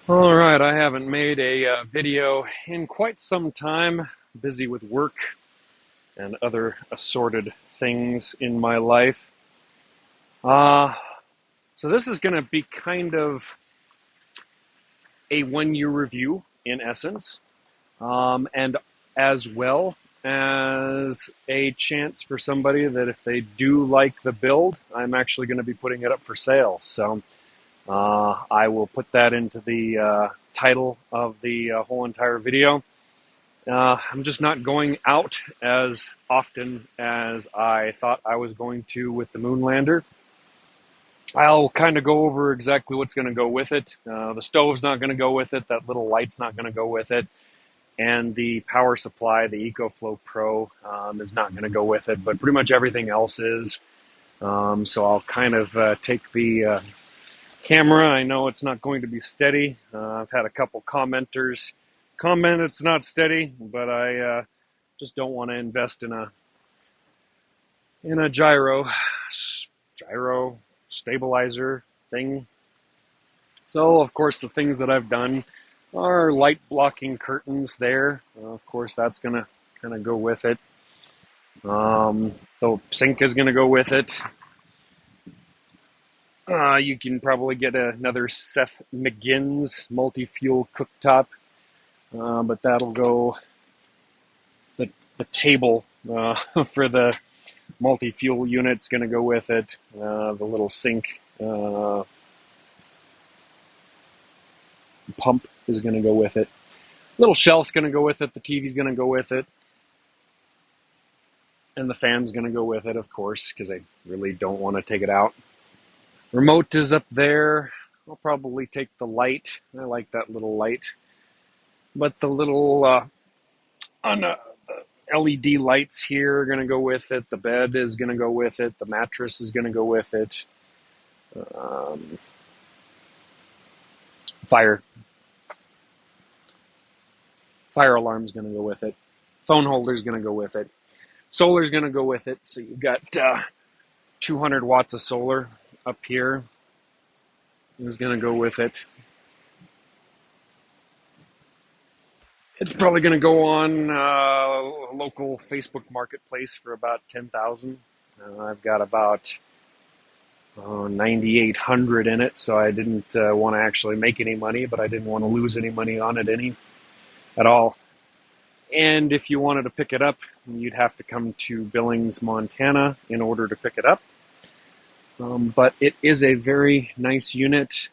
All right, I haven't made a video in quite some time, busy with work and other assorted things in my life. Uh, so this is going to be kind of a one-year review in essence, and as well as a chance for somebody that if they do like the build, I'm actually going to be putting it up for sale. So I will put that into the title of the whole entire video. I'm just not going out as often as I thought I was going to with the Moonlander. I'll kind of go over exactly what's going to go with it. The stove's not going to go with it. That little light's not going to go with it. And the power supply, the EcoFlow Pro, is not going to go with it. But pretty much everything else is. So I'll kind of take the camera. I know it's not going to be steady. I've had a couple commenters comment it's not steady, but I just don't want to invest in a gyro stabilizer thing. So of course the things that I've done are light blocking curtains there. Of course that's gonna kind of go with it. The sink is gonna go with it. You can probably get another Seth McGinn's multi-fuel cooktop, but that'll go. The table for the multi-fuel unit's going to go with it. The little sink pump is going to go with it. Little shelf's going to go with it. The TV's going to go with it. And the fan's going to go with it, of course, because I really don't want to take it out. Remote is up there. I'll probably take the light. I like that little light. But the little LED lights here are going to go with it. The bed is going to go with it. The mattress is going to go with it. Fire alarm is going to go with it. Phone holder is going to go with it. Solar is going to go with it. So you've got 200 watts of solar up here is going to go with it. It's probably going to go on a local Facebook marketplace for about $10,000. I've got about 9,800 in it, so I didn't want to actually make any money, but I didn't want to lose any money on it at all. And if you wanted to pick it up, you'd have to come to Billings, Montana in order to pick it up. But it is a very nice unit.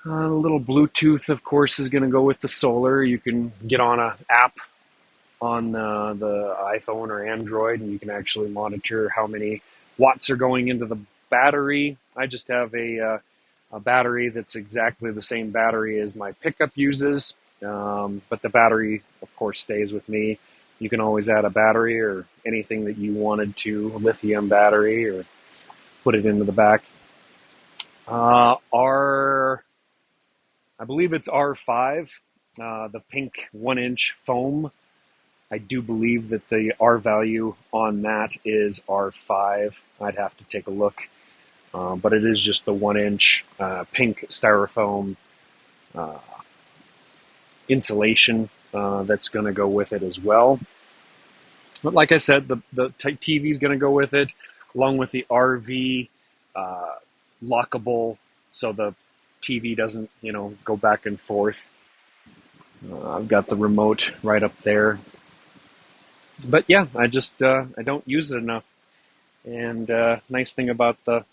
A little Bluetooth, of course, is going to go with the solar. You can get on an app on the iPhone or Android, and you can actually monitor how many watts are going into the battery. I just have a battery that's exactly the same battery as my pickup uses, but the battery, of course, stays with me. You can always add a battery or anything that you wanted to, a lithium battery, or put it into the back. I believe it's R5, the pink 1-inch foam. I do believe that the R value on that is R5. I'd have to take a look. But it is just the 1-inch pink styrofoam insulation that's going to go with it as well. But like I said, the TV is going to go with it, along with the RV lockable, so the TV doesn't, go back and forth. I've got the remote right up there. But yeah, I don't use it enough. And nice thing about the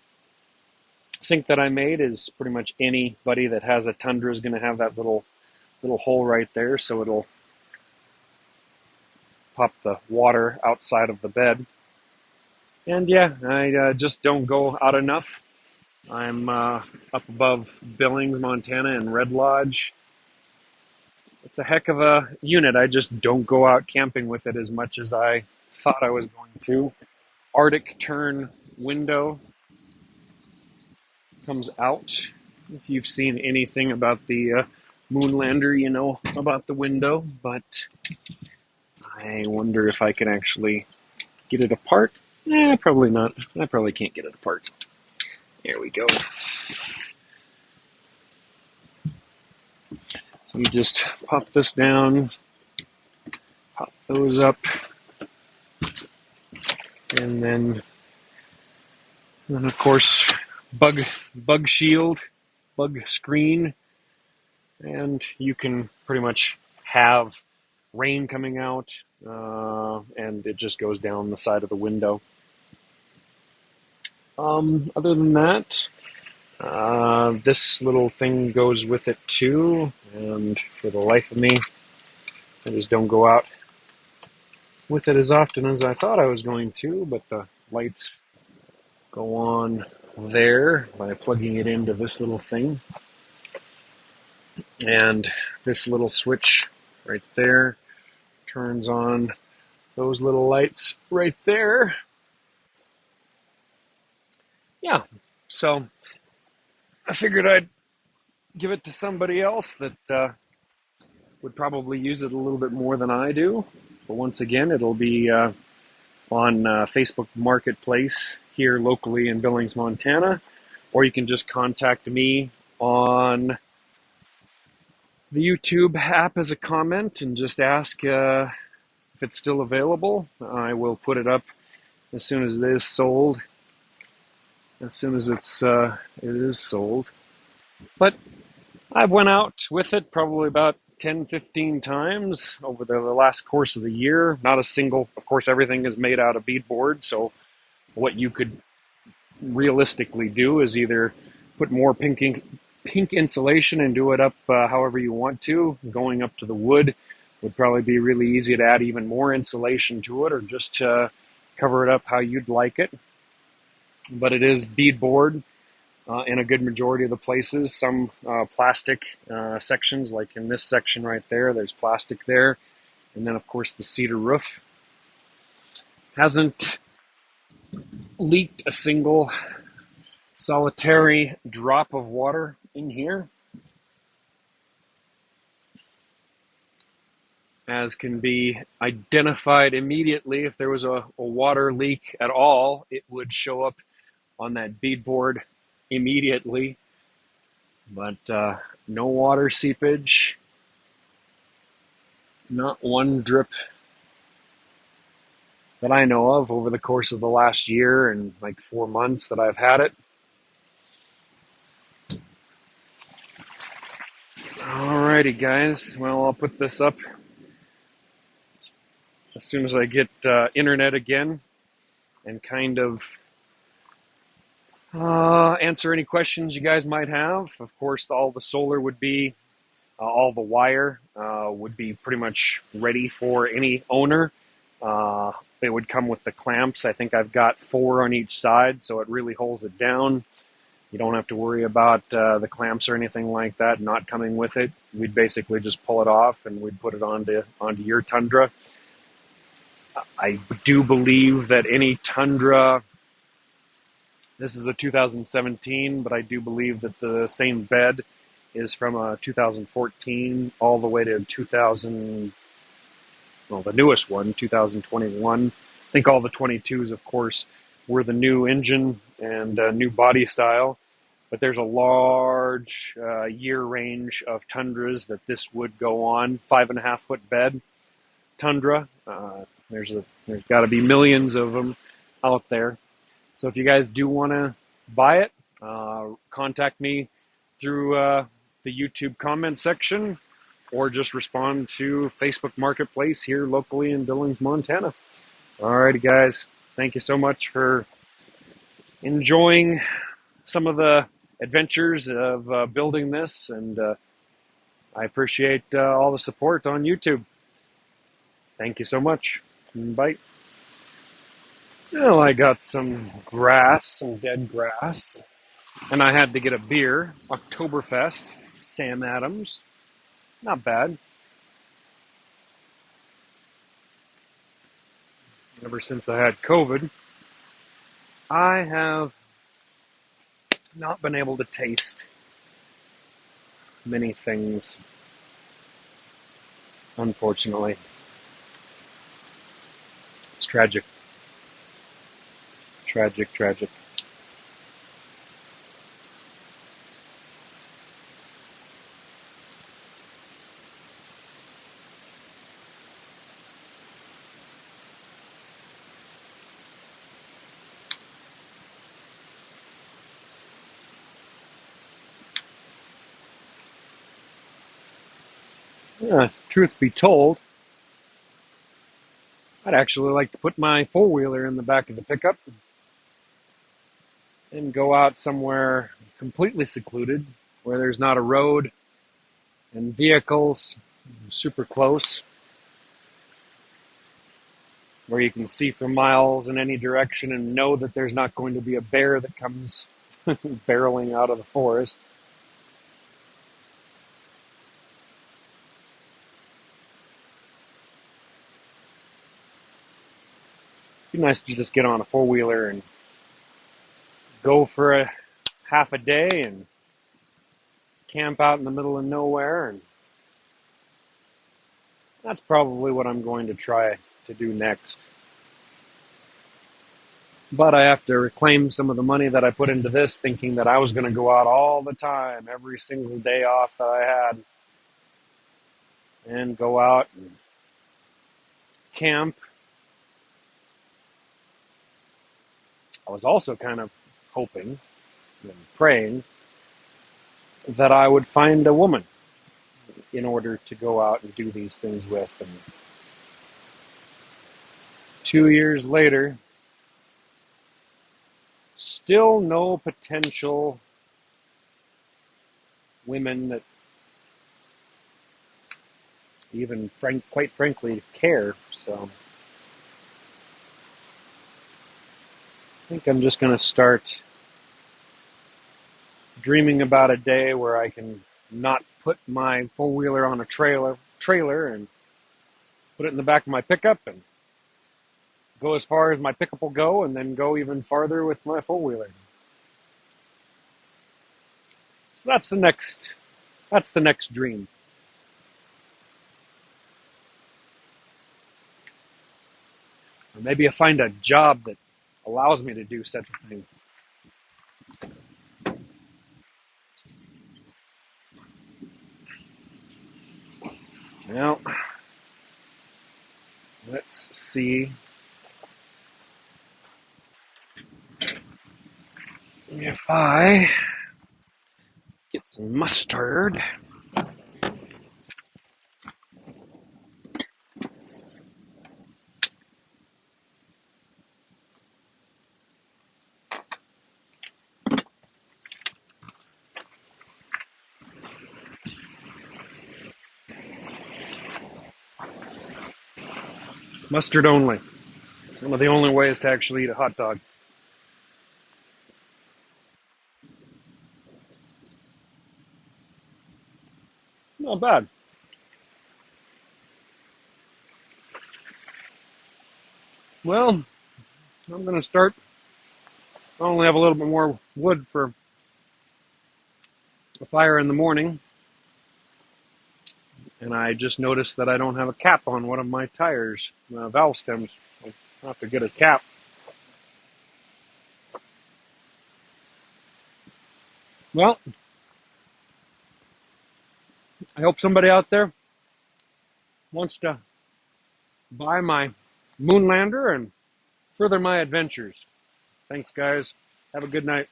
sink that I made is pretty much anybody that has a Tundra is going to have that little hole right there, so it'll pop the water outside of the bed. And yeah, I just don't go out enough. I'm up above Billings, Montana, and Red Lodge. It's a heck of a unit. I just don't go out camping with it as much as I thought I was going to. Arctic turn window comes out. If you've seen anything about the Moonlander, you know about the window, but I wonder if I can actually get it apart. Probably not. I probably can't get it apart. There we go. You just pop this down, pop those up, and then of course bug shield, bug screen, and you can pretty much have rain coming out, and it just goes down the side of the window. Other than that, this little thing goes with it too, and for the life of me, I just don't go out with it as often as I thought I was going to, but the lights go on there by plugging it into this little thing. And this little switch right there turns on those little lights right there. Yeah, so I figured I'd give it to somebody else that would probably use it a little bit more than I do. But once again, it'll be on Facebook Marketplace here locally in Billings, Montana, or you can just contact me on the YouTube app as a comment and just ask if it's still available. I will put it up as soon as it is sold. As soon as it is sold. But I've went out with it probably about 10-15 times over the last course of the year. Not a single, of course, everything is made out of beadboard, so what you could realistically do is either put more pink insulation and do it up however you want to. Going up to the wood would probably be really easy to add even more insulation to it, or just cover it up how you'd like it. But it is beadboard in a good majority of the places. Some plastic sections, like in this section right there, there's plastic there. And then, of course, the cedar roof hasn't leaked a single solitary drop of water in here. As can be identified immediately, if there was a water leak at all, it would show up on that beadboard immediately. But no water seepage, not one drip that I know of over the course of the last year and like 4 months that I've had it. Alrighty, guys. Well, I'll put this up as soon as I get internet again, and kind of answer any questions you guys might have. Of course, all the solar would be, all the wire would be pretty much ready for any owner. It would come with the clamps. I think I've got 4 on each side, so it really holds it down. You don't have to worry about the clamps or anything like that not coming with it. We'd basically just pull it off and we'd put it onto your Tundra. I do believe that any Tundra, this is a 2017, but I do believe that the same bed is from a 2014 all the way to 2000, well, the newest one, 2021. I think all the 22s, of course, were the new engine and new body style. But there's a large year range of Tundras that this would go on. 5.5 foot bed Tundra. There's got to be millions of them out there. So if you guys do want to buy it, contact me through the YouTube comment section, or just respond to Facebook Marketplace here locally in Billings, Montana. Alrighty, guys. Thank you so much for enjoying some of the adventures of building this, and I appreciate all the support on YouTube. Thank you so much. Bye. Well, I got some grass, some dead grass, and I had to get a beer. Oktoberfest, Sam Adams. Not bad. Ever since I had COVID, I have not been able to taste many things, unfortunately. It's tragic. Tragic, tragic. Truth be told, I'd actually like to put my four-wheeler in the back of the pickup and go out somewhere completely secluded where there's not a road and vehicles super close, where you can see for miles in any direction and know that there's not going to be a bear that comes barreling out of the forest. It'd be nice to just get on a four-wheeler and go for a half a day and camp out in the middle of nowhere, and that's probably what I'm going to try to do next. But I have to reclaim some of the money that I put into this, thinking that I was going to go out all the time, every single day off that I had, and go out and camp. I was also kind of hoping and praying that I would find a woman in order to go out and do these things with. And 2 years later, still no potential women that even quite frankly care. So I think I'm just going to start dreaming about a day where I can not put my four-wheeler on a trailer and put it in the back of my pickup and go as far as my pickup will go, and then go even farther with my four-wheeler. So that's the next dream. Or maybe I find a job that allows me to do such a thing. Now, let's see if I get some mustard. Mustard only. One of the only ways to actually eat a hot dog. Not bad. Well, I'm going to start. I only have a little bit more wood for a fire in the morning. And I just noticed that I don't have a cap on one of my tires, valve stems. I'll have to get a cap. Well, I hope somebody out there wants to buy my Moonlander and further my adventures. Thanks, guys. Have a good night.